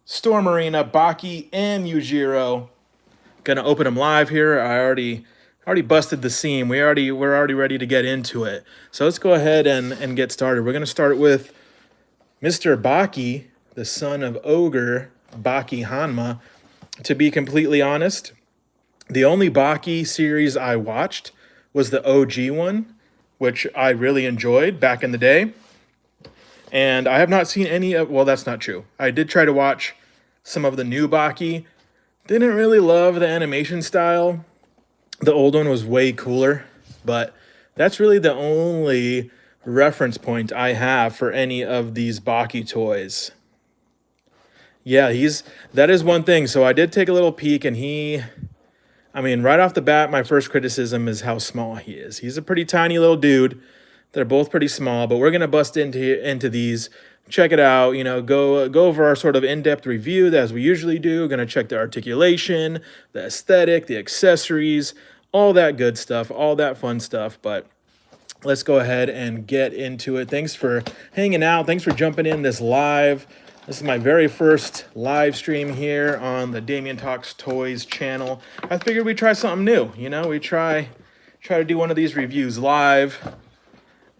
Storm Arena, Baki and Yujiro. Gonna open them live here. I already busted the seam. We're already ready to get into it. So let's go ahead and get started. We're gonna start with Mr. Baki, the son of Ogre Baki Hanma. To be completely honest, the only Baki series I watched was the OG one, which I really enjoyed back in the day. And I have not seen any of, well, that's not true. I did try to watch some of the new Baki. Didn't really love the animation style. The old one was way cooler, but that's really the only reference point I have for any of these Baki toys. Yeah, that is one thing. So I did take a little peek and I mean, right off the bat, my first criticism is how small he is. He's a pretty tiny little dude. They're both pretty small, but we're gonna bust into these, check it out, you know, go over our sort of in-depth review as we usually do. We're gonna check the articulation, the aesthetic, the accessories, all that good stuff, all that fun stuff. But let's go ahead and get into it. Thanks for hanging out. Thanks for jumping in this live. This is my very first live stream here on the Damien Talks Toys channel. I figured we'd try something new. You know, we try to do one of these reviews live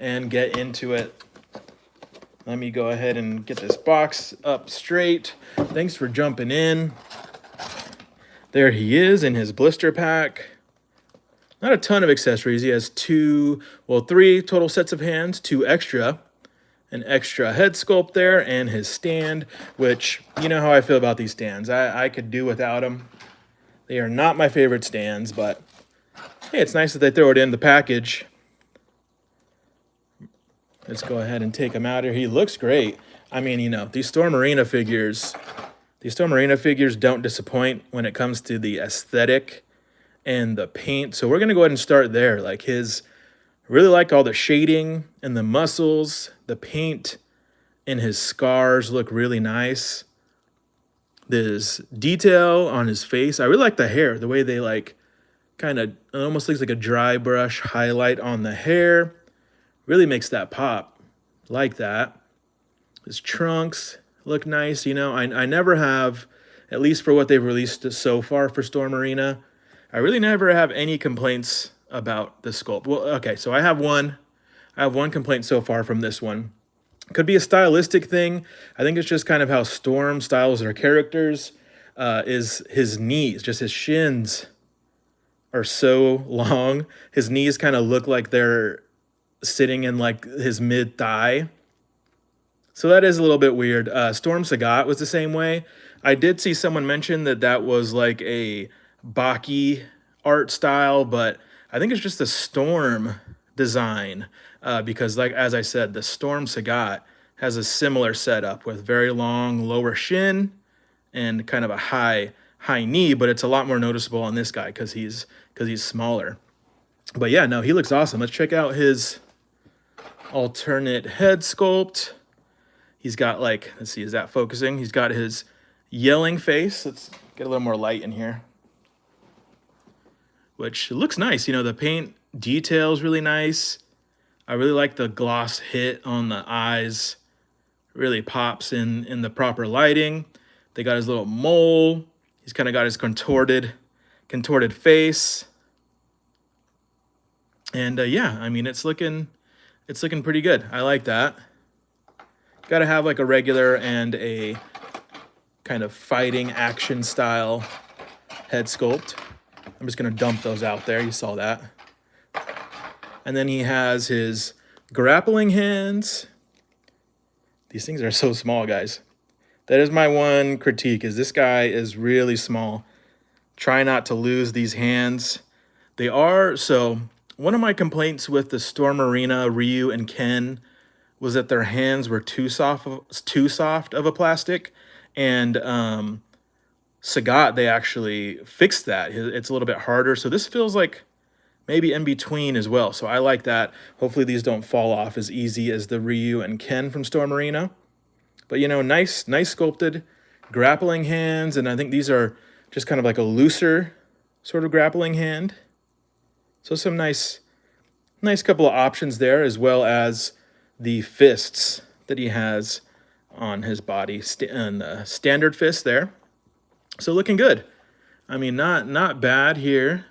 and get into it. Let me go ahead and get this box up straight. Thanks for jumping in. There he is in his blister pack. Not a ton of accessories. He has three total sets of hands, two extra. An extra head sculpt there and his stand, which, you know how I feel about these stands. I could do without them. They are not my favorite stands, but hey, it's nice that they throw it in the package. Let's go ahead and take him out here. He looks great. I mean, you know, these Storm Arena figures don't disappoint when it comes to the aesthetic and the paint. So we're going to go ahead and start there. Like really like all the shading and the muscles, the paint and his scars look really nice. There's detail on his face. I really like the hair, the way they like kind of, it almost looks like a dry brush highlight on the hair. Really makes that pop. Like that. His trunks look nice. You know, I never have, at least for what they've released so far for Storm Arena, I really never have any complaints about the sculpt. Well, okay, so I have one complaint so far from this one. Could be a stylistic thing. I think it's just kind of how Storm styles their characters. Is his knees, just his shins are so long. His knees kind of look like they're sitting in like his mid thigh. So that is a little bit weird. Storm Sagat was the same way. I did see someone mention that was like a Baki art style, but I think it's just the Storm design because, like, as I said, the Storm Sagat has a similar setup with very long lower shin and kind of a high knee, but it's a lot more noticeable on this guy because he's smaller. But yeah, no, he looks awesome. Let's check out his alternate head sculpt. He's got, like, let's see, is that focusing? He's got his yelling face. Let's get a little more light in here. Which looks nice. You know, the paint detail is really nice. I really like the gloss hit on the eyes. Really pops in the proper lighting. They got his little mole. He's kind of got his contorted face. And yeah, I mean, it's looking pretty good. I like that. Got to have like a regular and a kind of fighting action style head sculpt. I'm just going to dump those out there. You saw that. And then he has his grappling hands. These things are so small, guys. That is my one critique, is this guy is really small. Try not to lose these hands. They are, so one of my complaints with the Storm Arena, Ryu and Ken, was that their hands were too soft of a plastic. And Sagat, they actually fixed that. It's a little bit harder. So this feels like maybe in between as well. So I like that. Hopefully these don't fall off as easy as the Ryu and Ken from Storm Arena. But, you know, nice sculpted grappling hands. And I think these are just kind of like a looser sort of grappling hand. So some nice couple of options there, as well as the fists that he has on his body and the standard fist there. So looking good. I mean, not bad here.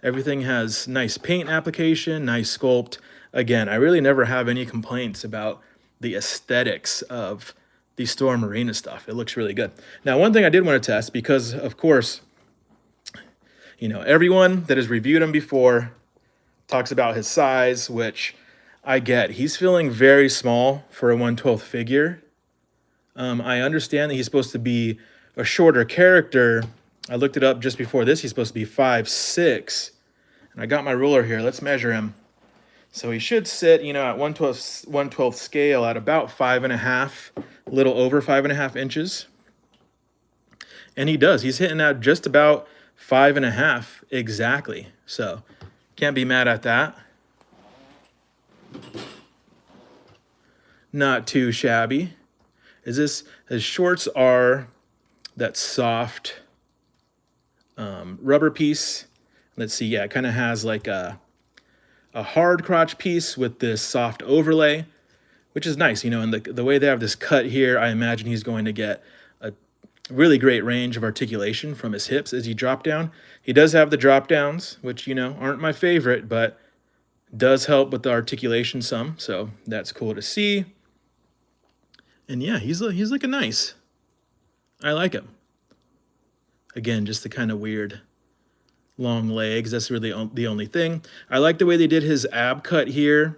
Everything has nice paint application, nice sculpt. Again, I really never have any complaints about the aesthetics of the Storm Arena stuff. It looks really good. Now, one thing I did want to test, because of course, you know, everyone that has reviewed him before talks about his size, which I get. He's feeling very small for a 1/12 figure. I understand that he's supposed to be a shorter character. I looked it up just before this. He's supposed to be 5'6", and I got my ruler here. Let's measure him. So he should sit, you know, at 1/12 scale at about 5.5, a little over 5.5 inches. And he does. He's hitting at just about 5.5 exactly. So can't be mad at that. Not too shabby. His shorts are that soft rubber piece. Let's see, yeah, it kind of has like a hard crotch piece with this soft overlay, which is nice, you know, and the way they have this cut here, I imagine he's going to get a really great range of articulation from his hips as he drop down. He does have the drop downs, which, you know, aren't my favorite, but does help with the articulation some, so that's cool to see. And yeah, he's looking nice. I like him. Again, just the kind of weird long legs. That's really the only thing. I like the way they did his ab cut here.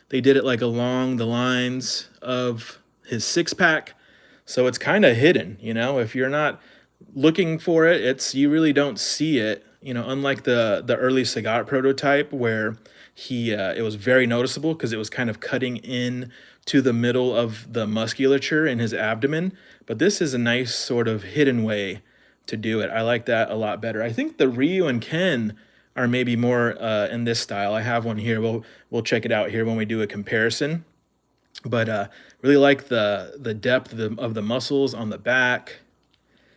They did it like along the lines of his six-pack. So it's kind of hidden, you know. If you're not looking for it, you really don't see it. You know, unlike the early Sagat prototype where it was very noticeable because it was kind of cutting in to the middle of the musculature in his abdomen. But this is a nice sort of hidden way to do it. I like that a lot better. I think the Ryu and Ken are maybe more in this style. I have one here. We'll check it out here when we do a comparison. But really like the depth of the muscles on the back.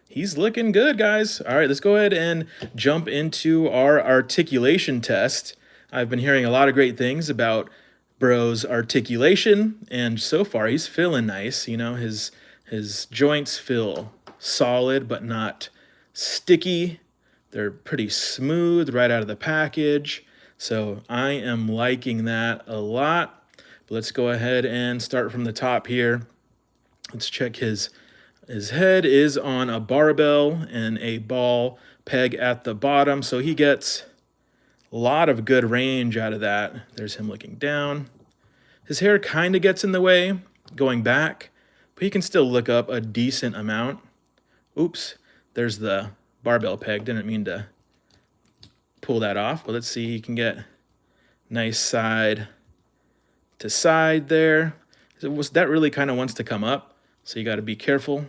He's looking good, guys. All right, let's go ahead and jump into our articulation test. I've been hearing a lot of great things about Bro's articulation, and so far he's feeling nice. You know, his joints feel solid but not sticky. They're pretty smooth right out of the package. So I am liking that a lot. But let's go ahead and start from the top here. Let's check his head is on a barbell and a ball peg at the bottom. So he gets a lot of good range out of that. There's him looking down. His hair kind of gets in the way going back, but he can still look up a decent amount. Oops, there's the barbell peg. Didn't mean to pull that off, but let's see. He can get nice side to side there. That really kind of wants to come up, so you got to be careful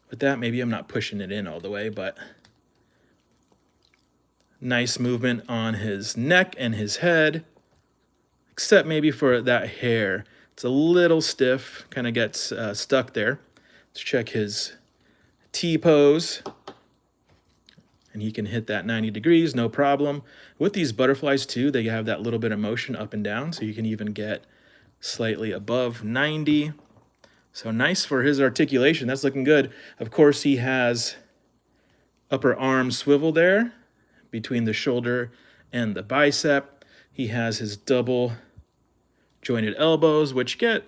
with that. Maybe I'm not pushing it in all the way, but nice movement on his neck and his head, except maybe for that hair. It's a little stiff, kind of gets stuck there. Let's check his T-pose. And he can hit that 90 degrees, no problem. With these butterflies too, they have that little bit of motion up and down, so you can even get slightly above 90. So nice for his articulation. That's looking good. Of course, he has upper arm swivel there between the shoulder and the bicep. He has his double jointed elbows, which get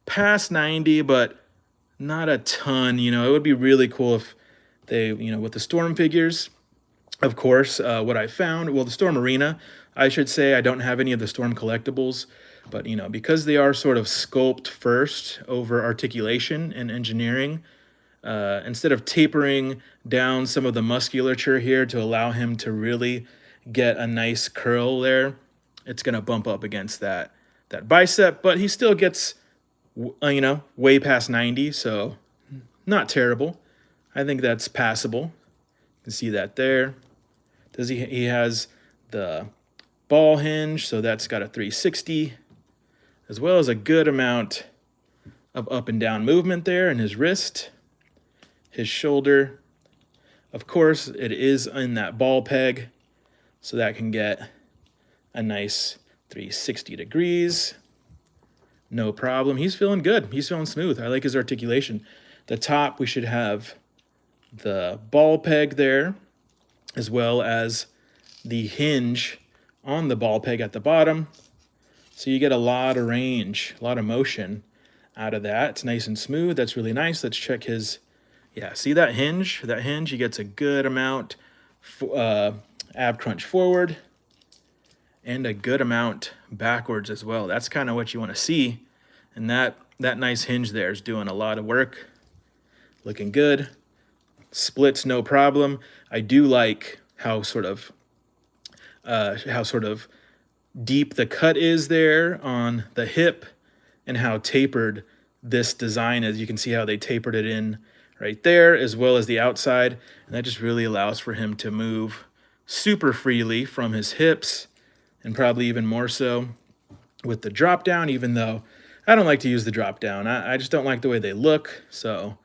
past 90, but not a ton. You know, it would be really cool if they, you know, with the Storm figures, of course, what I found, well, the Storm Arena, I should say, I don't have any of the Storm collectibles, but, you know, because they are sort of sculpt first over articulation and engineering, instead of tapering down some of the musculature here to allow him to really get a nice curl there, it's going to bump up against that bicep, but he still gets, you know, way past 90, so not terrible. I think that's passable. You can see that there. He has the ball hinge, so that's got a 360, as well as a good amount of up and down movement there in his wrist, his shoulder. Of course, it is in that ball peg, so that can get a nice 360 degrees. no problem. He's feeling good. He's feeling smooth. I like his articulation. The top, we should have the ball peg there, as well as the hinge on the ball peg at the bottom. So you get a lot of range, a lot of motion out of that. It's nice and smooth. That's really nice. Let's check his, yeah, see that hinge? That hinge, he gets a good amount ab crunch forward and a good amount backwards as well. That's kind of what you want to see. And that nice hinge there is doing a lot of work. Looking good. Splits, no problem. I do like how sort of deep the cut is there on the hip and how tapered this design is. You can see how they tapered it in right there, as well as the outside. And that just really allows for him to move super freely from his hips, and probably even more so with the drop down, even though I don't like to use the drop down. I just don't like the way they look. So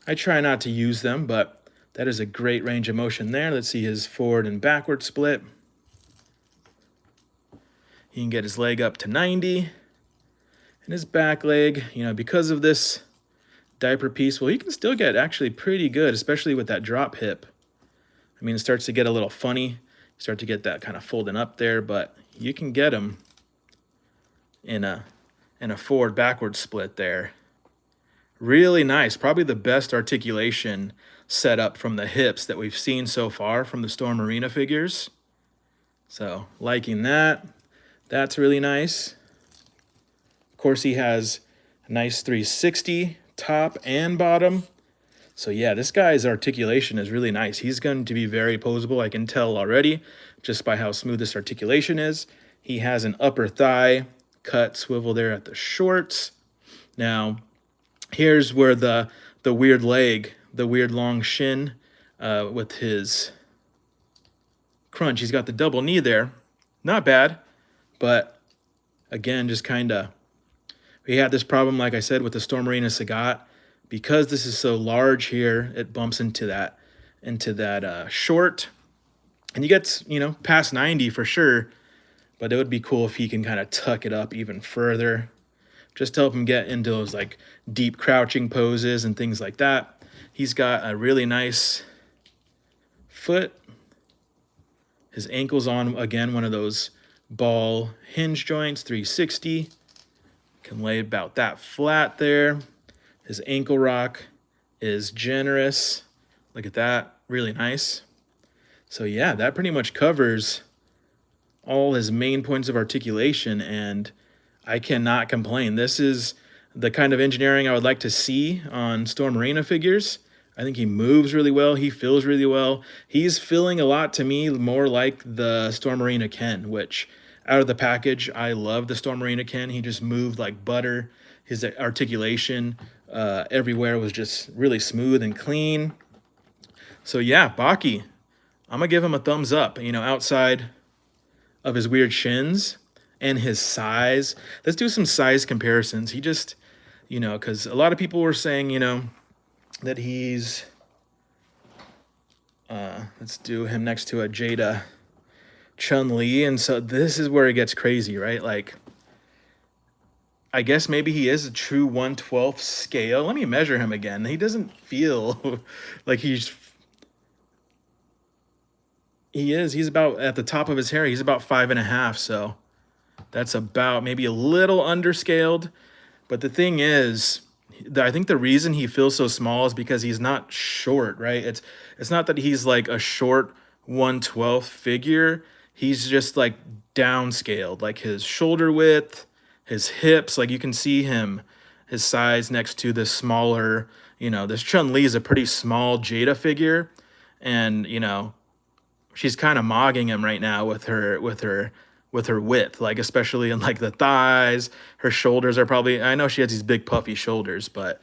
I try not to use them, but that is a great range of motion there. Let's see his forward and backward split. He can get his leg up to 90. And his back leg, you know, because of this diaper piece, well, he can still get actually pretty good, especially with that drop hip. I mean, it starts to get a little funny. You start to get that kind of folding up there, but you can get him in a forward-backward split there. Really nice. Probably the best articulation setup from the hips that we've seen so far from the Storm Arena figures. So, liking that. That's really nice. Of course, he has a nice 360 top and bottom. So yeah, this guy's articulation is really nice. He's going to be very poseable. I can tell already just by how smooth this articulation is. He has an upper thigh cut swivel there at the shorts. Now, here's where the weird leg, the weird long shin with his crunch. He's got the double knee there. Not bad, but again, just kind of, we had this problem, like I said, with the Storm Arena Sagat. Because this is so large here, it bumps into that short, and he gets, you know, past 90 for sure. But it would be cool if he can kind of tuck it up even further, just to help him get into those like deep crouching poses and things like that. He's got a really nice foot. His ankle's on, again, one of those ball hinge joints, 360. Can lay about that flat there. His ankle rock is generous. Look at that, really nice. So yeah, that pretty much covers all his main points of articulation, and I cannot complain. This is the kind of engineering I would like to see on Storm Arena figures. I think he moves really well. He feels really well. He's feeling a lot, to me, more like the Storm Arena Ken, which out of the package, I love the Storm Arena Ken. He just moved like butter. His articulation everywhere was just really smooth and clean. So yeah, Baki, I'm gonna give him a thumbs up. You know, outside of his weird shins and his size, let's do some size comparisons. He just, you know, because a lot of people were saying, you know, that he's, let's do him next to a Jada Chun-Li, and so this is where it gets crazy, right? Like, I guess maybe he is a true 1/12 scale. Let me measure him again. He doesn't feel like he's about at the top of his hair. He's about 5.5. So that's about maybe a little underscaled. But the thing is, I think the reason he feels so small is because he's not short, right? It's not that he's like a short 1/12 figure. He's just like downscaled, like his shoulder width, his hips, like you can see him, his size next to this smaller, you know, this Chun-Li is a pretty small Jada figure. And, you know, she's kind of mogging him right now with her width, like especially in like the thighs. Her shoulders are probably, I know she has these big puffy shoulders, but,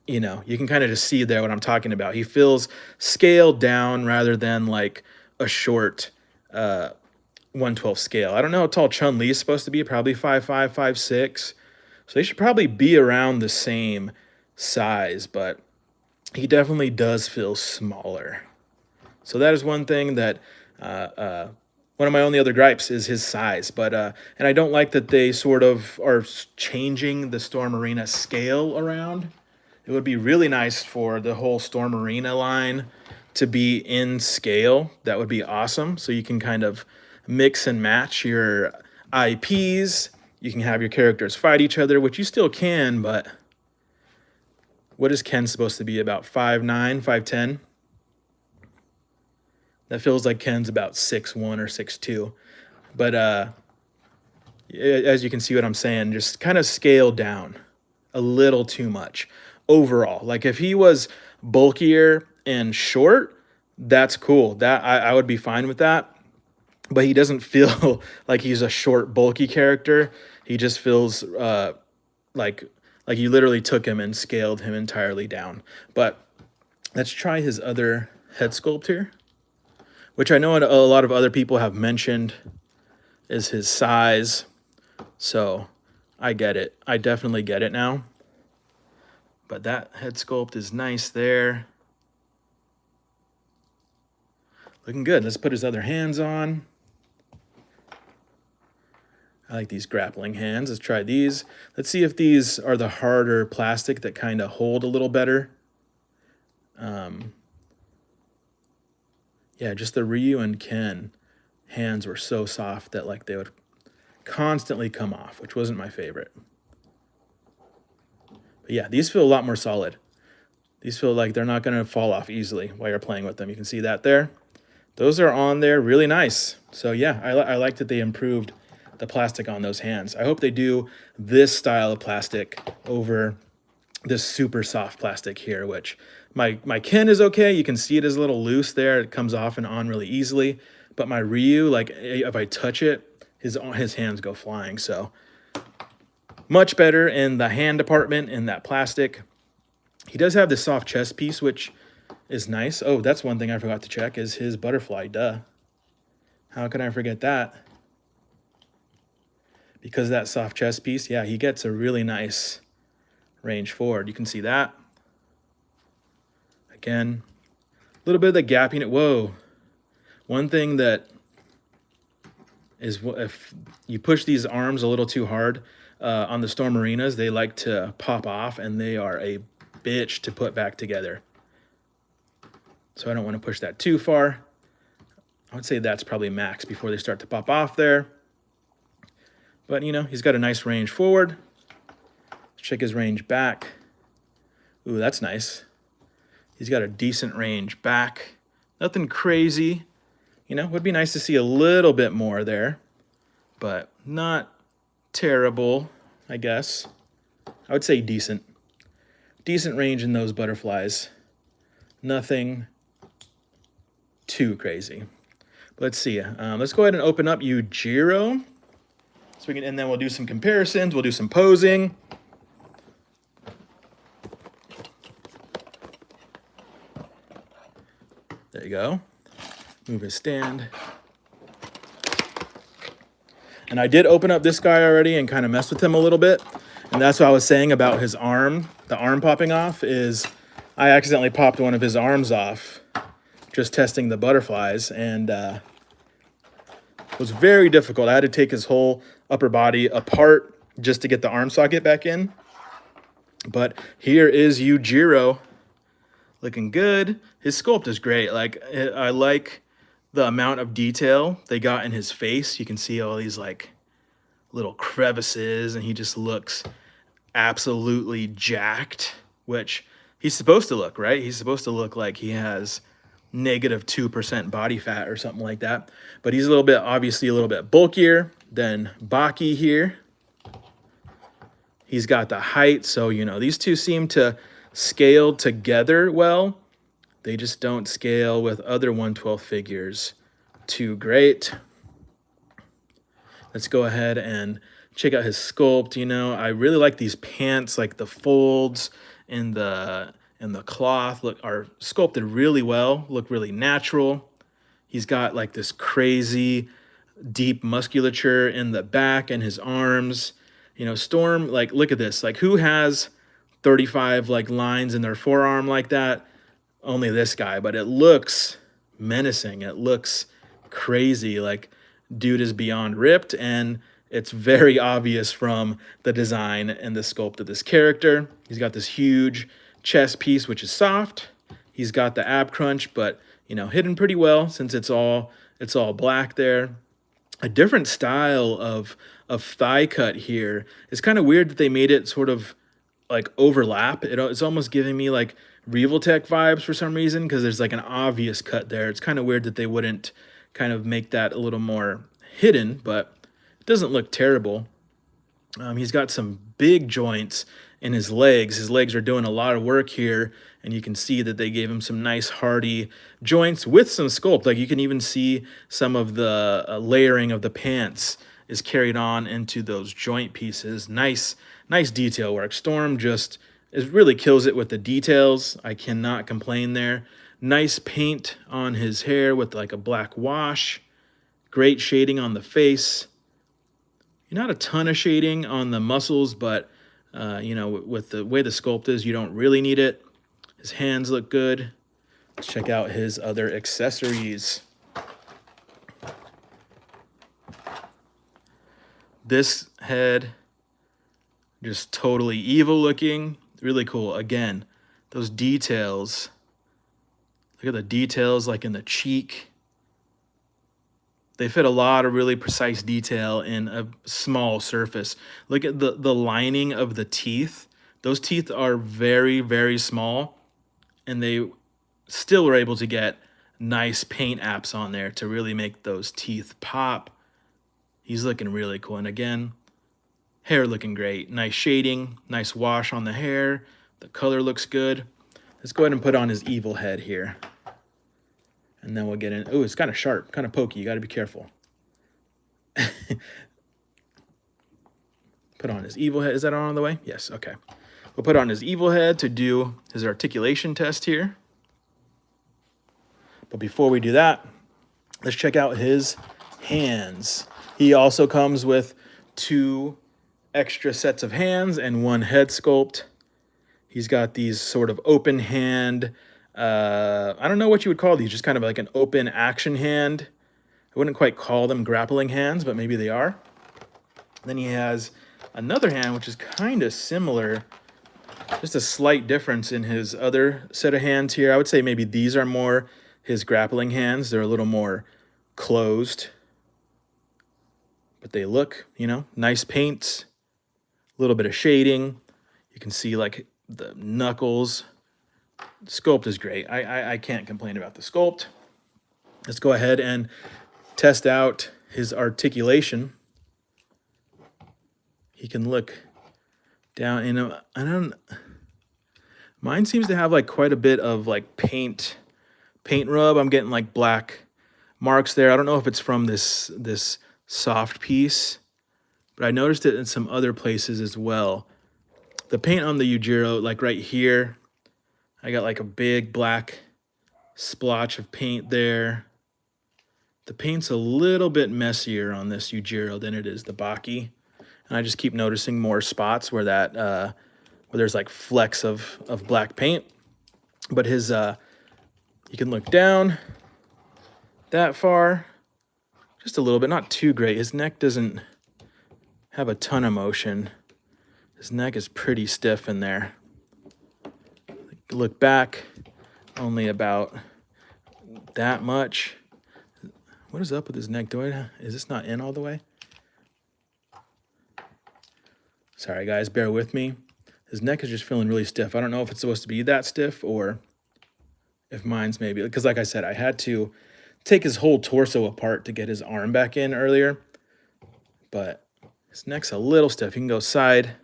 you know, you can kind of just see there what I'm talking about. He feels scaled down rather than like a short 1/12 scale. I don't know how tall Chun-Li is supposed to be, probably 5'5", 5'6". So they should probably be around the same size, but he definitely does feel smaller. So that is one thing that one of my only other gripes is his size. But and I don't like that they sort of are changing the Storm Arena scale around. It would be really nice for the whole Storm Arena line to be in scale. That would be awesome. So you can kind of mix and match your IPs. You can have your characters fight each other, which you still can, but what is Ken supposed to be, about 5'9", 5'10"? That feels like Ken's about 6'1" or 6'2". But as you can see what I'm saying, just kind of scale down a little too much overall. Like if he was bulkier and short, that's cool. That I would be fine with that. But he doesn't feel like he's a short, bulky character. He just feels like you literally took him and scaled him entirely down. But let's try his other head sculpt here, which I know a lot of other people have mentioned is his size. So I get it. I definitely get it now. But that head sculpt is nice there. Looking good. Let's put his other hands on. I like these grappling hands. Let's try these. Let's see if these are the harder plastic that kind of hold a little better. Yeah, just the Ryu and Ken hands were so soft that like they would constantly come off, which wasn't my favorite. But yeah, these feel a lot more solid. These feel like they're not going to fall off easily while you're playing with them. You can see that there. Those are on there really nice. So yeah, I like that they improved the plastic on those hands. I hope they do this style of plastic over this super soft plastic here, which my Ken is okay. You can see it is a little loose there. It comes off and on really easily. But my Ryu, like if I touch it, his hands go flying. So much better in the hand department in that plastic. He does have this soft chest piece, which is nice. Oh, that's one thing I forgot to check is his butterfly, duh. How can I forget that? Because of that soft chest piece, yeah, he gets a really nice range forward. You can see that. Again, a little bit of the gapping. Whoa. One thing that is if you push these arms a little too hard on the Storm Arenas, they like to pop off and they are a bitch to put back together. So I don't want to push that too far. I would say that's probably max before they start to pop off there. But, you know, he's got a nice range forward. Let's check his range back. Ooh, that's nice. He's got a decent range back. Nothing crazy. You know, would be nice to see a little bit more there. But not terrible, I guess. I would say decent. Decent range in those butterflies. Nothing too crazy. But let's see. Let's go ahead and open up Yujiro. So we can, and then we'll do some comparisons. We'll do some posing. There you go. Move his stand. And I did open up this guy already and kind of mess with him a little bit. And that's what I was saying about his arm. The arm popping off is I accidentally popped one of his arms off just testing the butterflies, and it was very difficult. I had to take his whole upper body apart just to get the arm socket back in. But here is Yujiro, looking good. His sculpt is great. Like, I like the amount of detail they got in his face. You can see all these like little crevices, and he just looks absolutely jacked, which he's supposed to look, right? He's supposed to look like he has -2% body fat or something like that. But he's obviously a little bit bulkier than Baki here. He's got the height, so, you know, these two seem to scale together well. They just don't scale with other 1/12 figures too great. Let's go ahead and check out his sculpt. You know, I really like these pants, like the folds and the cloth are sculpted really well, look really natural. He's got like this crazy deep musculature in the back and his arms. You know, Storm, like, look at this. Like, who has 35 like lines in their forearm like that? Only this guy, but it looks menacing. It looks crazy. Like, dude is beyond ripped, and it's very obvious from the design and the sculpt of this character. He's got this huge chest piece, which is soft. He's got the ab crunch, but you know, hidden pretty well since it's all black there. A different style of thigh cut here. It's kind of weird that they made it sort of like overlap. It's almost giving me like Revoltech vibes for some reason, because there's like an obvious cut there. It's kind of weird that they wouldn't kind of make that a little more hidden, but it doesn't look terrible. He's got some big joints in his legs. His legs are doing a lot of work here, and you can see that they gave him some nice hardy joints with some sculpt. Like you can even see some of the layering of the pants is carried on into those joint pieces. Nice detail work. Storm just really kills it with the details. I cannot complain there. Nice paint on his hair with like a black wash. Great shading on the face. Not a ton of shading on the muscles, but you know, with the way the sculpt is, you don't really need it. His hands look good. Let's check out his other accessories. This head, just totally evil looking. Really cool. Again, those details. Look at the details like in the cheek. They fit a lot of really precise detail in a small surface. Look at the lining of the teeth. Those teeth are very, very small, and they still were able to get nice paint apps on there to really make those teeth pop. He's looking really cool. And again, hair looking great. Nice shading, nice wash on the hair. The color looks good. Let's go ahead and put on his evil head here. And then we'll get in. Oh, it's kind of sharp, kind of pokey. You got to be careful. Put on his evil head. Is that on the way? Yes, okay. We'll put on his evil head to do his articulation test here. But before we do that, let's check out his hands. He also comes with 2 extra sets of hands and 1 head sculpt. He's got these sort of open hand, I don't know what you would call these, just kind of like an open action hand. I wouldn't quite call them grappling hands, but maybe they are. Then he has another hand, which is kind of similar, just a slight difference in his other set of hands here. I would say maybe these are more his grappling hands. They're a little more closed, but they look, you know, nice paints, a little bit of shading. You can see like the knuckles. The sculpt is great. I can't complain about the sculpt. Let's go ahead and test out his articulation. He can look down in a, mine seems to have like quite a bit of like paint rub. I'm getting like black marks there. I don't know if it's from this soft piece, but I noticed it in some other places as well. The paint on the Yujiro, like right here, I got like a big black splotch of paint there. The paint's a little bit messier on this Yujiro than it is the Baki. And I just keep noticing more spots where that where there's like flecks of black paint. But his you can look down that far, just a little bit, not too great. His neck doesn't have a ton of motion. His neck is pretty stiff in there. Look back, only about that much. What is up with his neck? Is this not in all the way? Sorry guys, bear with me. His neck is just feeling really stiff. I don't know if it's supposed to be that stiff or if mine's maybe, because like I said, I had to take his whole torso apart to get his arm back in earlier. But his neck's a little stiff. He can go side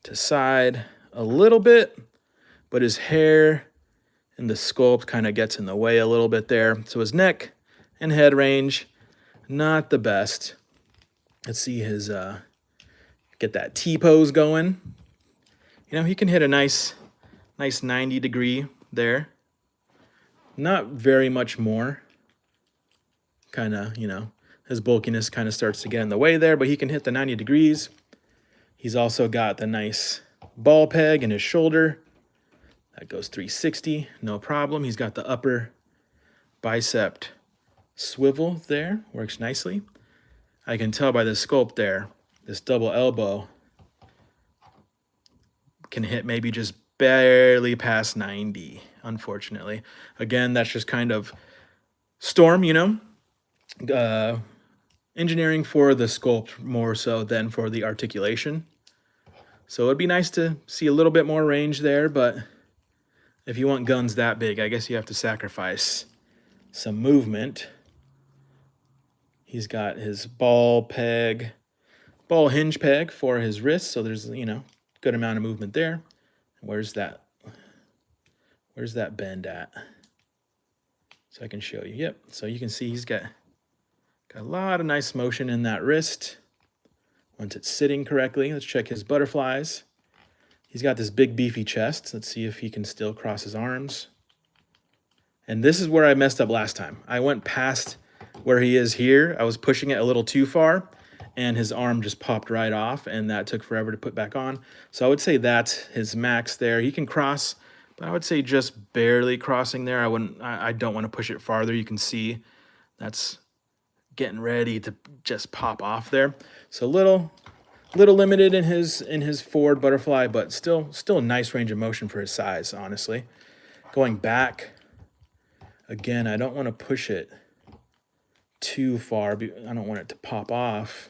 to side a little bit, but his hair and the sculpt kind of gets in the way a little bit there. So his neck and head range, not the best. Let's see his, get that T-pose going. You know, he can hit a nice 90 degree there. Not very much more. Kind of, you know, his bulkiness kind of starts to get in the way there, but he can hit the 90 degrees. He's also got the nice ball peg in his shoulder. That goes 360, no problem. He's got the upper bicep swivel there, works nicely. I can tell by the sculpt there, this double elbow can hit maybe just barely past 90, unfortunately. Again, that's just kind of storm, you know, engineering for the sculpt more so than for the articulation. So it'd be nice to see a little bit more range there, but if you want guns that big, I guess you have to sacrifice some movement. He's got his ball hinge peg for his wrist, so there's, you know, good amount of movement there. Where's that bend at? So I can show you. Yep, so you can see he's got a lot of nice motion in that wrist. Once it's sitting correctly, let's check his butterflies. He's got this big beefy chest. Let's see if he can still cross his arms. And this is where I messed up last time. I went past where he is here. I was pushing it a little too far and his arm just popped right off and that took forever to put back on. So I would say that's his max there. He can cross, but I would say just barely crossing there. I don't want to push it farther. You can see that's getting ready to just pop off there. So a little limited in his forward butterfly, but still a nice range of motion for his size, honestly. Going back, again, I don't want to push it too far. I don't want it to pop off.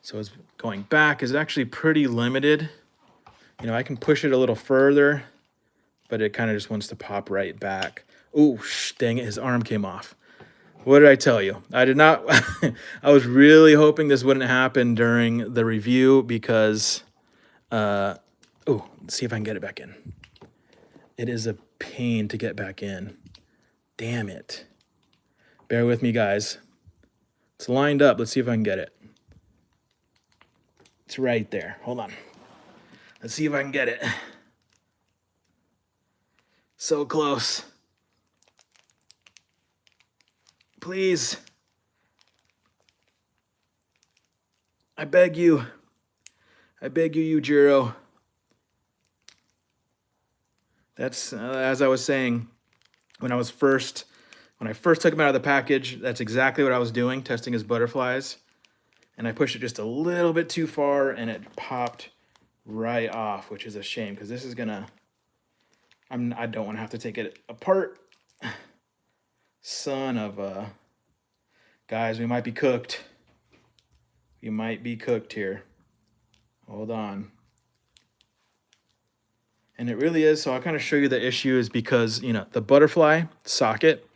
So it's going back is actually pretty limited. You know, I can push it a little further, but it kind of just wants to pop right back. Oh, dang it, his arm came off. What did I tell you? I did not. I was really hoping this wouldn't happen during the review because, let's see if I can get it back in. It is a pain to get back in. Damn it. Bear with me, guys. It's lined up. Let's see if I can get it. It's right there. Hold on. Let's see if I can get it. So close. Please. I beg you. I beg you, Yujiro. That's, as I was saying, when I first took him out of the package, that's exactly what I was doing, testing his butterflies. And I pushed it just a little bit too far and it popped right off, which is a shame because this is gonna, I don't want to have to take it apart. Son of a, guys, we might be cooked. We might be cooked here. Hold on. And it really is, so I'll kind of show you the issue is because, you know, the butterfly socket,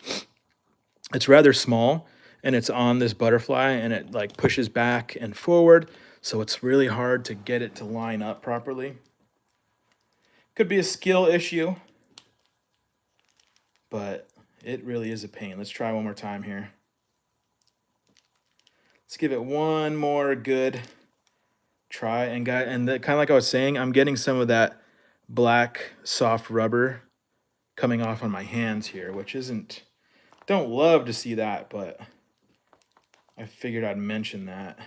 it's rather small and it's on this butterfly and it like pushes back and forward. So it's really hard to get it to line up properly. Could be a skill issue, but it really is a pain. Let's try one more time here. Let's give it one more good try. And kind of like I was saying, I'm getting some of that black soft rubber coming off on my hands here, which isn't, don't love to see that, but I figured I'd mention that.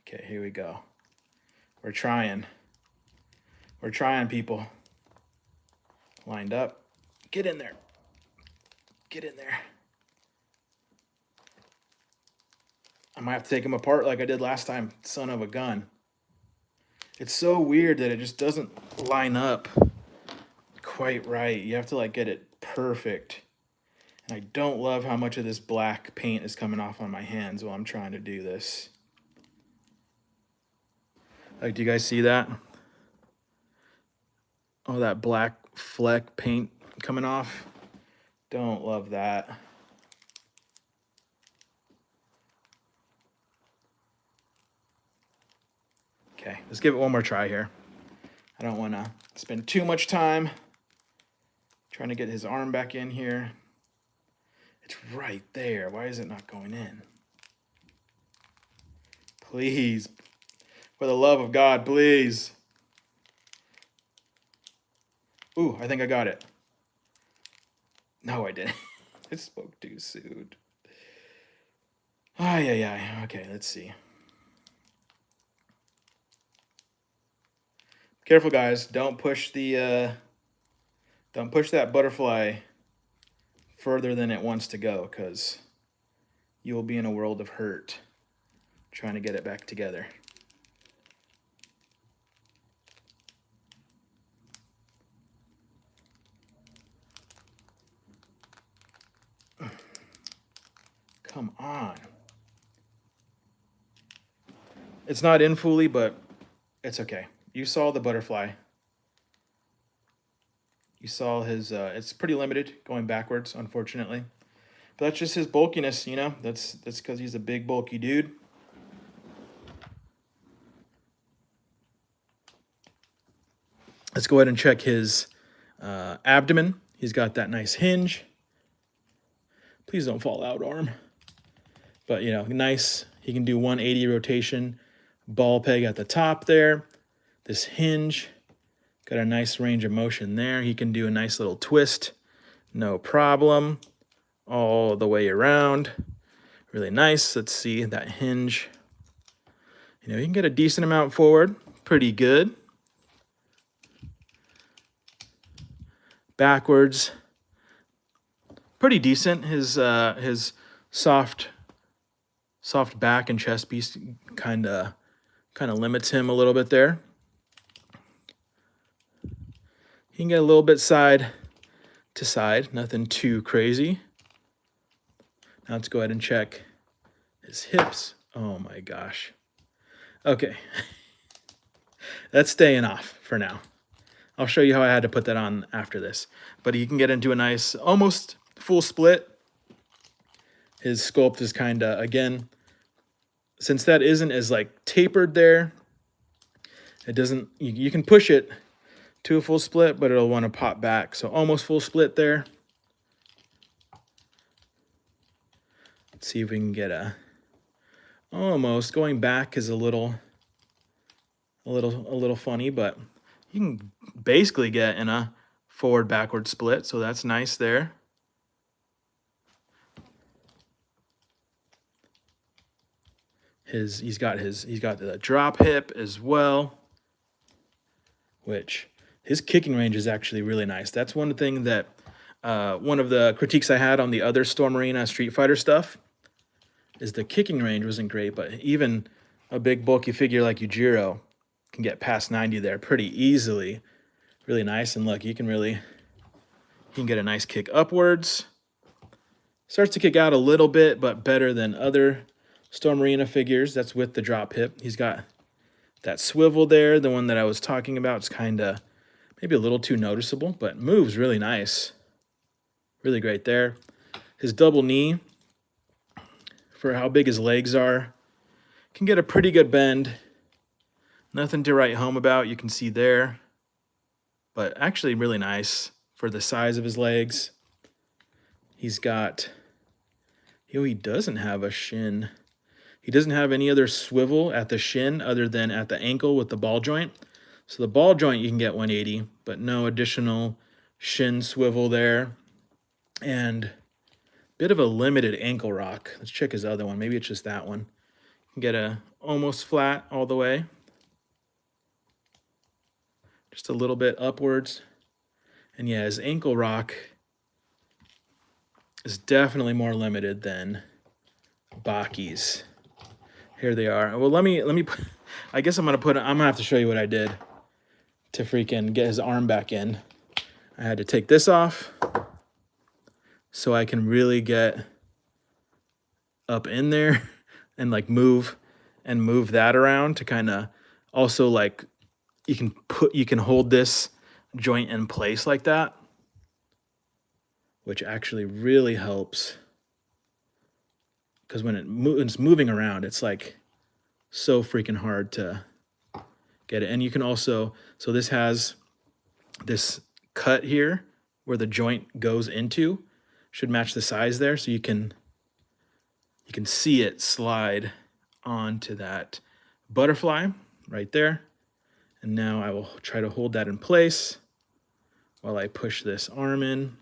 Okay, here we go. We're trying. We're trying, people. Lined up. Get in there. Get in there. I might have to take them apart like I did last time. Son of a gun. It's so weird that it just doesn't line up quite right. You have to like get it perfect. And I don't love how much of this black paint is coming off on my hands while I'm trying to do this. Like, do you guys see that? Oh, that black fleck paint coming off. Don't love that. Okay, let's give it one more try here. I don't want to spend too much time trying to get his arm back in here. It's right there. Why is it not going in? Please, for the love of God, please. Ooh, I think I got it. No, I didn't. I spoke too soon. Ay. Okay, let's see. Careful, guys. Don't push that butterfly further than it wants to go, because you will be in a world of hurt trying to get it back together. Come on. It's not in fully, but it's okay. You saw the butterfly. You saw his, it's pretty limited going backwards, unfortunately. But that's just his bulkiness, you know? That's because he's a big, bulky dude. Let's go ahead and check his abdomen. He's got that nice hinge. Please don't fall out, arm. But, you know, nice. He can do 180 rotation, ball peg at the top there. This hinge, got a nice range of motion there. He can do a nice little twist, no problem, all the way around. Really nice. Let's see that hinge. You know, you can get a decent amount forward, pretty good. Backwards, pretty decent. His soft back and chest piece kind of limits him a little bit there. He can get a little bit side to side, nothing too crazy. Now let's go ahead and check his hips. Oh my gosh. Okay. That's staying off for now. I'll show you how I had to put that on after this. But he can get into a nice, almost full split. His sculpt is kind of, again, since that isn't as like tapered there, it doesn't, you can push it to a full split, but it'll want to pop back. So almost full split there. Let's see if we can get a, almost going back is a little funny, but you can basically get in a forward backward split. So that's nice there. He's got the drop hip as well, which his kicking range is actually really nice. That's one thing that one of the critiques I had on the other Storm Arena Street Fighter stuff is the kicking range wasn't great, but even a big bulky figure like Yujiro can get past 90 there pretty easily. Really nice. And look, you can get a nice kick upwards. Starts to kick out a little bit, but better than other Storm Arena figures. That's with the drop hip. He's got that swivel there. The one that I was talking about is kind of maybe a little too noticeable, but moves really nice. Really great there. His double knee, for how big his legs are, can get a pretty good bend. Nothing to write home about, you can see there. But actually really nice for the size of his legs. He's got, he doesn't have a shin. He doesn't have any other swivel at the shin other than at the ankle with the ball joint. So the ball joint you can get 180, but no additional shin swivel there. And bit of a limited ankle rock. Let's check his other one. Maybe it's just that one. You can get a almost flat all the way. Just a little bit upwards. And yeah, his ankle rock is definitely more limited than Baki's. Here they are. Well, let me put, I guess I'm gonna have to show you what I did to freaking get his arm back in. I had to take this off so I can really get up in there and like move that around to kind of also like you can hold this joint in place like that, which actually really helps, because when it's moving around, it's like so freaking hard to get it. And you can also, so this has this cut here where the joint goes into, should match the size there, so you can see it slide onto that butterfly right there. And now I will try to hold that in place while I push this arm in.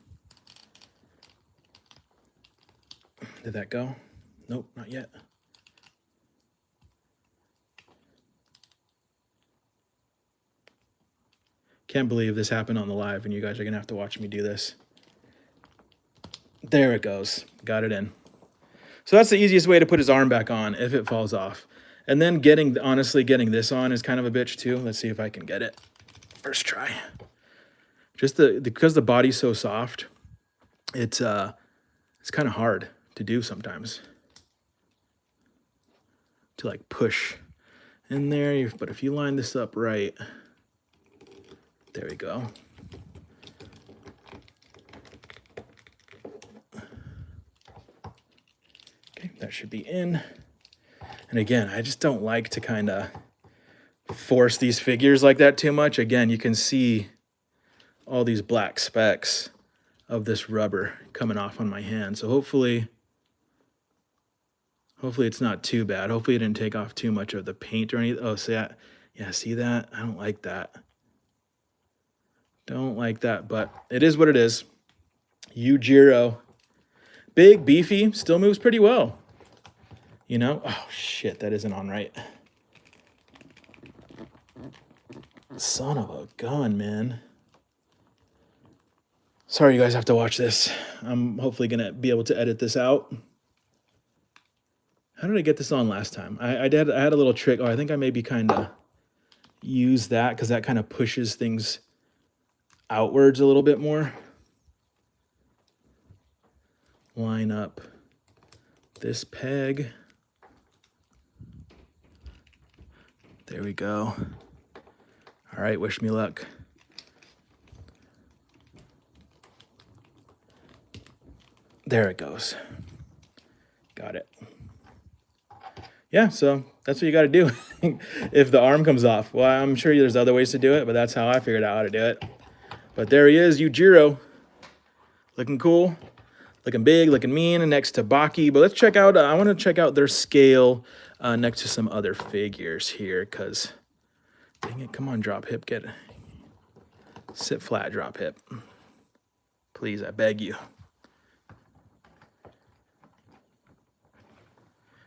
Did that go? Nope, not yet. Can't believe this happened on the live and you guys are gonna have to watch me do this. There it goes. Got it in. So that's the easiest way to put his arm back on if it falls off. And then honestly getting this on is kind of a bitch too. Let's see if I can get it. First try. Just because the body's so soft, it's kind of hard to do sometimes. To like push in there, but if you line this up right, there we go. Okay, that should be in. And again, I just don't like to kind of force these figures like that too much. Again, you can see all these black specks of this rubber coming off on my hand. So hopefully it's not too bad. Hopefully it didn't take off too much of the paint or anything. Oh, see that? Yeah, see that? I don't like that. Don't like that, but it is what it is. Yujiro. Big, beefy, still moves pretty well. You know? Oh, shit, that isn't on right. Son of a gun, man. Sorry you guys have to watch this. I'm hopefully going to be able to edit this out. How did I get this on last time? I had a little trick. Oh, I think I maybe kind of use that because that kind of pushes things outwards a little bit more. Line up this peg. There we go. All right, wish me luck. There it goes. Got it. Yeah, so that's what you got to do if the arm comes off. Well, I'm sure there's other ways to do it, but that's how I figured out how to do it. But there he is, Yujiro. Looking cool, looking big, looking mean, next to Baki. But let's check out, I want to check out their scale next to some other figures here, because, dang it, come on, drop hip, get it. Sit flat, drop hip. Please, I beg you.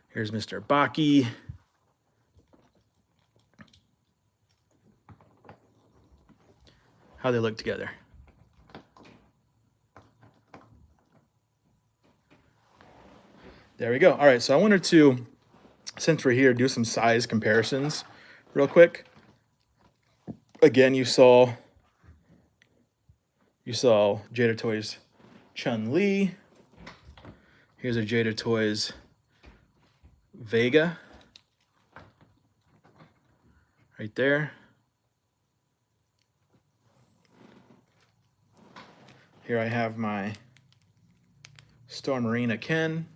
Here's Mr. Baki. How they look together. There we go. All right, so I wanted to, since we're here, do some size comparisons real quick. Again, you saw Jada Toys Chun-Li. Here's a Jada Toys Vega. Right there. Here I have my Storm Arena Ken.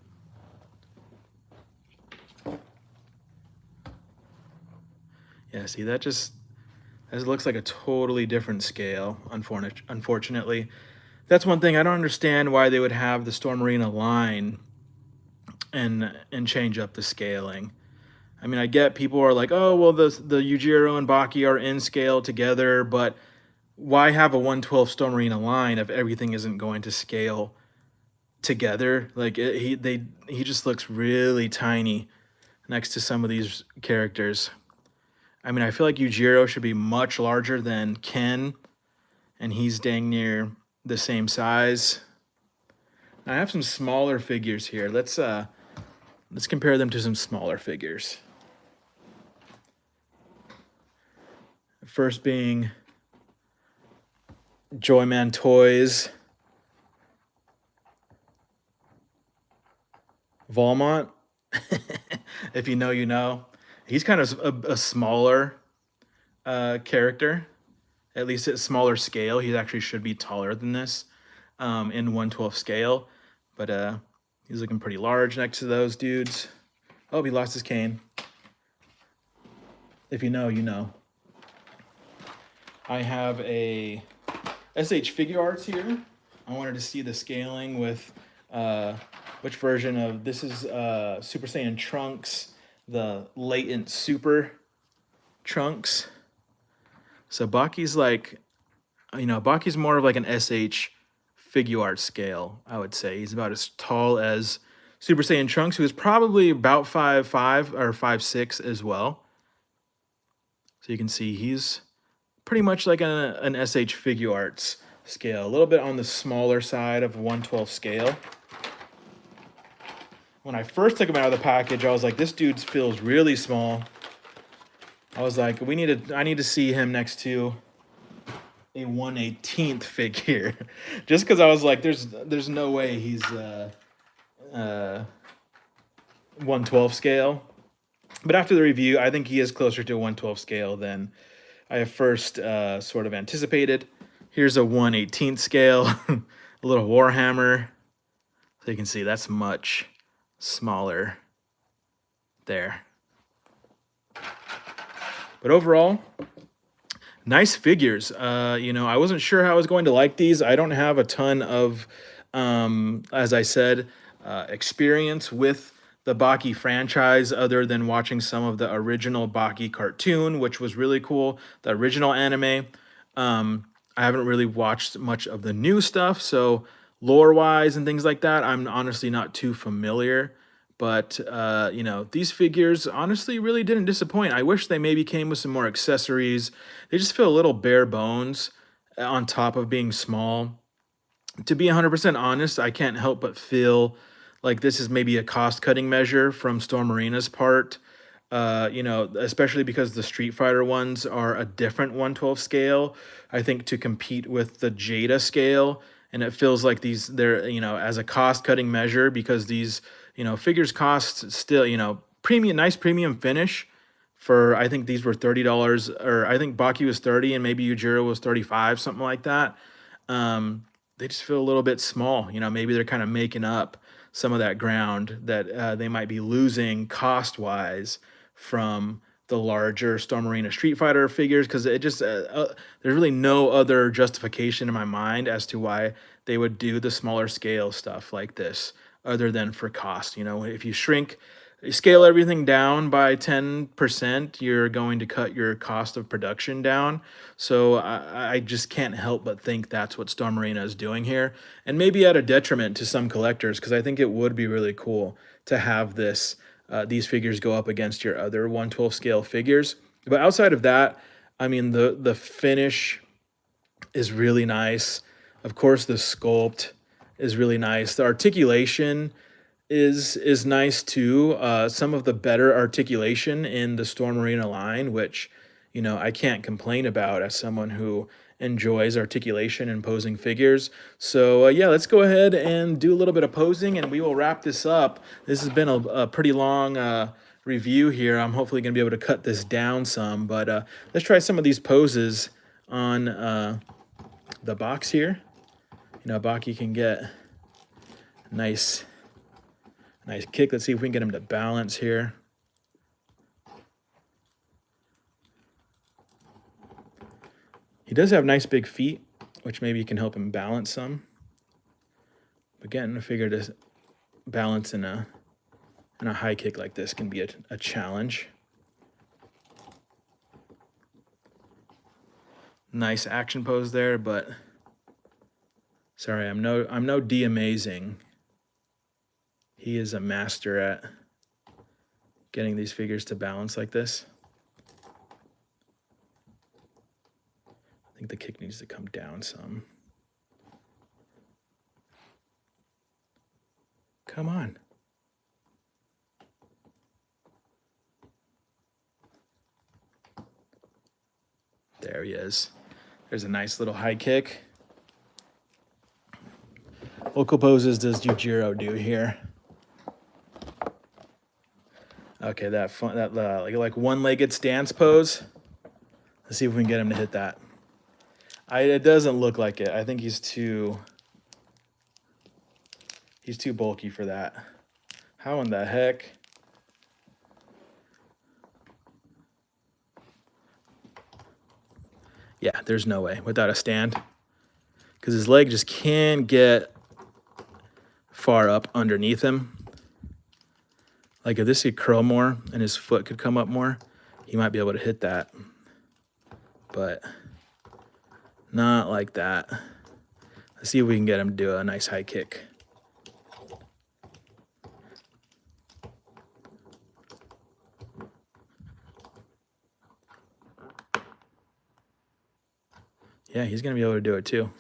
Yeah, see, that looks like a totally different scale, unfortunately. That's one thing I don't understand, why they would have the Storm Arena line and change up the scaling. I mean, I get people are like, oh, well, the Yujiro and Baki are in scale together, but why have a 1/12 Storm Arena line if everything isn't going to scale together? Like, he just looks really tiny next to some of these characters. I mean, I feel like Yujiro should be much larger than Ken, and he's dang near the same size. I have some smaller figures here. Let's compare them to some smaller figures. First being Joyman Toys Valmont. If you know, you know. He's kind of a smaller character, at least at smaller scale. He actually should be taller than this in 1/12 scale, but he's looking pretty large next to those dudes. Oh, he lost his cane. If you know, you know. I have a SH Figure Arts here. I wanted to see the scaling with which version of this is Super Saiyan Trunks, the latent super Trunks. So Baki's like, you know, Baki's more of like an SH Figure Art scale, I would say. He's about as tall as Super Saiyan Trunks, who is probably about 5'5" or 5'6" as well. So you can see he's pretty much like an SH Figure Arts scale, a little bit on the smaller side of 1/12 scale. When I first took him out of the package, I was like, this dude feels really small. I was like, I need to see him next to a 1/18th figure, just because I was like, there's no way he's 1/12 scale. But after the review, I think he is closer to a 1/12 scale than I first sort of anticipated. Here's a 1/18th scale, a little Warhammer. So you can see that's much smaller there. But overall, nice figures. You know, I wasn't sure how I was going to like these. I don't have a ton of, as I said, experience with the Baki franchise other than watching some of the original Baki cartoon, which was really cool, the original anime. I haven't really watched much of the new stuff, so lore-wise and things like that, I'm honestly not too familiar. But you know, these figures honestly really didn't disappoint. I wish they maybe came with some more accessories. They just feel a little bare bones on top of being small. To be 100% honest, I can't help but feel like this is maybe a cost-cutting measure from Storm Arena's part. You know, especially because the Street Fighter ones are a different 1/12 scale, I think, to compete with the Jada scale. And it feels like they're, you know, as a cost-cutting measure, because these, you know, figures cost still, you know, nice premium finish for, I think these were $30, or I think Baki was 30 and maybe Yujiro was 35, something like that. They just feel a little bit small. You know, maybe they're kind of making up some of that ground that they might be losing cost-wise from the larger Storm Arena Street Fighter figures, because it just there's really no other justification in my mind as to why they would do the smaller scale stuff like this other than for cost. You know, if you scale everything down by 10%, you're going to cut your cost of production down. So I just can't help but think that's what Storm Arena is doing here, and maybe at a detriment to some collectors, because I think it would be really cool to have these figures go up against your other 1/12 scale figures. But outside of that, I mean, the finish is really nice. Of course, the sculpt is really nice. The articulation is nice too. Some of the better articulation in the Storm Arena line, which, you know, I can't complain about as someone who enjoys articulation and posing figures. So yeah, let's go ahead and do a little bit of posing, and we will wrap this up. This has been a pretty long review here. I'm hopefully going to be able to cut this down some, but let's try some of these poses on the box here. You know, Baki can get nice kick. Let's see if we can get him to balance here. He does have nice big feet, which maybe can help him balance some. Again, I figured to balance in a high kick like this can be a challenge. Nice action pose there, but sorry, I'm no de-amazing. He is a master at getting these figures to balance like this. I think the kick needs to come down some. Come on. There he is. There's a nice little high kick. Local poses does Yujiro do here? Okay, that like one-legged stance pose. Let's see if we can get him to hit that. It doesn't look like it. I think he's too bulky for that. How in the heck? Yeah, there's no way without a stand, because his leg just can't get far up underneath him. Like if this could curl more and his foot could come up more, he might be able to hit that, but not like that. Let's see if we can get him to do a nice high kick. Yeah, he's going to be able to do it too.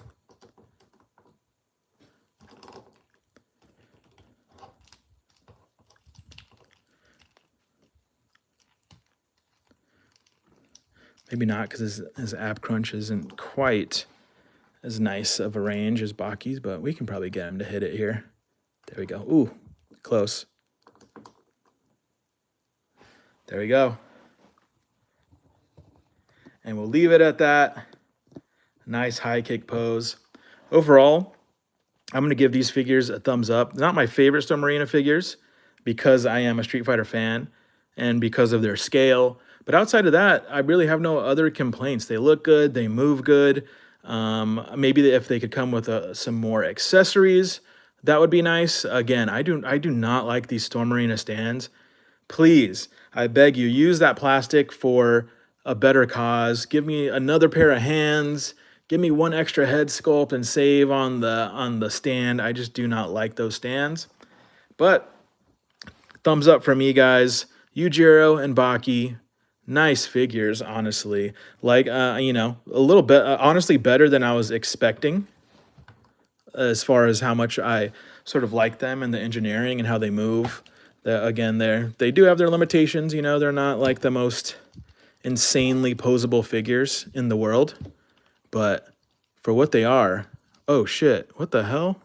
Maybe not, because his ab crunch isn't quite as nice of a range as Baki's, but we can probably get him to hit it here. There we go. Ooh, close. There we go. And we'll leave it at that. Nice high kick pose. Overall, I'm going to give these figures a thumbs up. Not my favorite Storm Arena figures because I am a Street Fighter fan and because of their scale. But outside of that, I really have no other complaints. They look good. They move good. Maybe if they could come with some more accessories, that would be nice. Again, I do not like these Storm Arena stands. Please, I beg you, use that plastic for a better cause. Give me another pair of hands. Give me one extra head sculpt and save on the stand. I just do not like those stands. But thumbs up from me, guys. Yujiro and Baki, nice figures, honestly. Like, you know, a little bit, honestly, better than I was expecting as far as how much I sort of like them and the engineering and how they move. Again, they do have their limitations. You know, they're not like the most insanely posable figures in the world. But for what they are, oh shit, what the hell?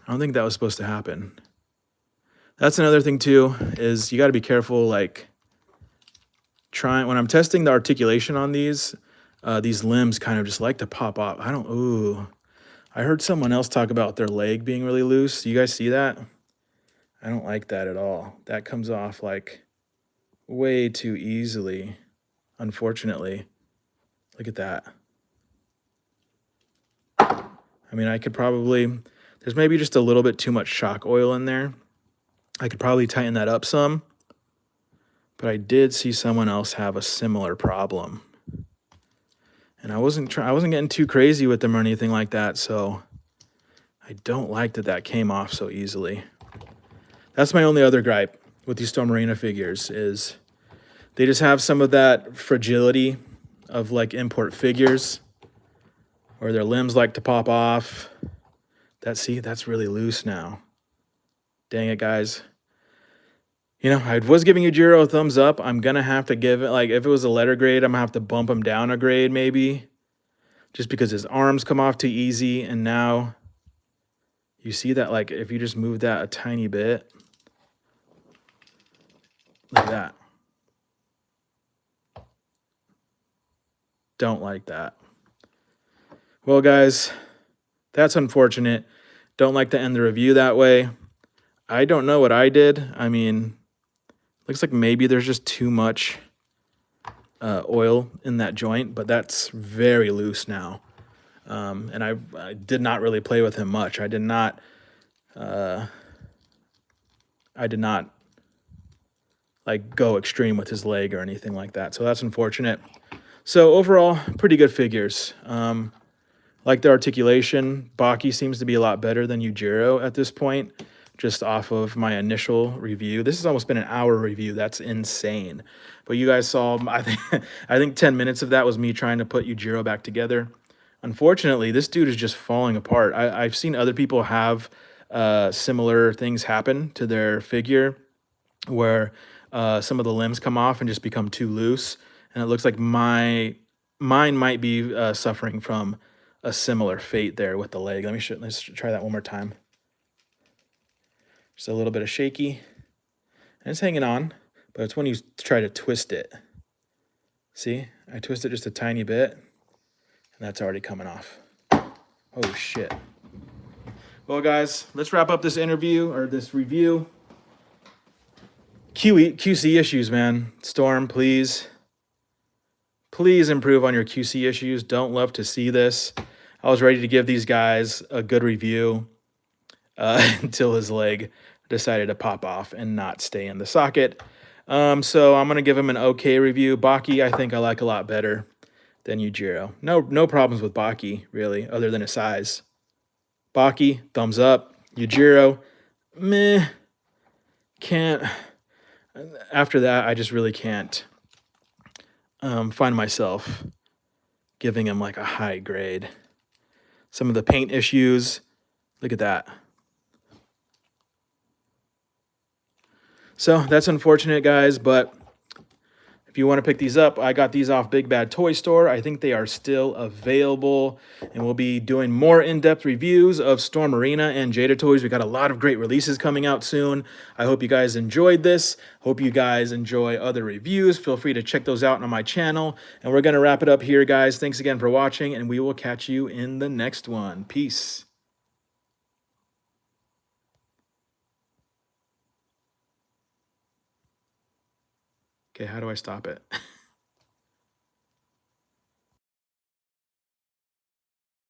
I don't think that was supposed to happen. That's another thing too, is you got to be careful, like, when I'm testing the articulation on these limbs kind of just like to pop off. I heard someone else talk about their leg being really loose. You guys see that? I don't like that at all. That comes off like way too easily, unfortunately. Look at that. I mean, I could probably, there's maybe just a little bit too much shock oil in there. I could probably tighten that up some, but I did see someone else have a similar problem. And I wasn't getting too crazy with them or anything like that, so I don't like that came off so easily. That's my only other gripe with these Storm Arena figures, is they just have some of that fragility of like import figures where their limbs like to pop off. That's really loose now. Dang it, guys. You know, I was giving Yujiro a thumbs up. I'm going to have to give it, like, if it was a letter grade, I'm going to have to bump him down a grade maybe, just because his arms come off too easy. And now you see that, like, if you just move that a tiny bit, like that. Don't like that. Well, guys, that's unfortunate. Don't like to end the review that way. I don't know what I did. I mean, looks like maybe there's just too much oil in that joint, but that's very loose now. And I did not really play with him much. I did not like go extreme with his leg or anything like that. So that's unfortunate. So overall, pretty good figures. Like the articulation, Baki seems to be a lot better than Yujiro at this point, just off of my initial review. This has almost been an hour review. That's insane. But you guys saw, I think 10 minutes of that was me trying to put Yujiro back together. Unfortunately, this dude is just falling apart. I've seen other people have similar things happen to their figure where some of the limbs come off and just become too loose. And it looks like mine might be suffering from a similar fate there with the leg. Let's try that one more time. Just a little bit of shaky. And it's hanging on, but it's when you try to twist it. See, I twist it just a tiny bit, and that's already coming off. Oh, shit. Well, guys, let's wrap up this interview, or this review. QC issues, man. Storm, please improve on your QC issues. Don't love to see this. I was ready to give these guys a good review until his leg decided to pop off and not stay in the socket. So I'm going to give him an okay review. Baki, I think I like a lot better than Yujiro. No problems with Baki, really, other than his size. Baki, thumbs up. Yujiro, meh. Can't. After that, I just really can't find myself giving him like a high grade. Some of the paint issues, look at that. So that's unfortunate, guys, but if If you want to pick these up, I got these off Big Bad Toy Store. I think they are still available, and we'll be doing more in-depth reviews of Storm Arena and Jada toys. We got a lot of great releases coming out soon. I hope you guys enjoyed this. Hope you guys enjoy other reviews. Feel free to check those out on my channel. And we're going to wrap it up here, guys. Thanks again for watching, and we will catch you in the next one. Peace. Okay, how do I stop it?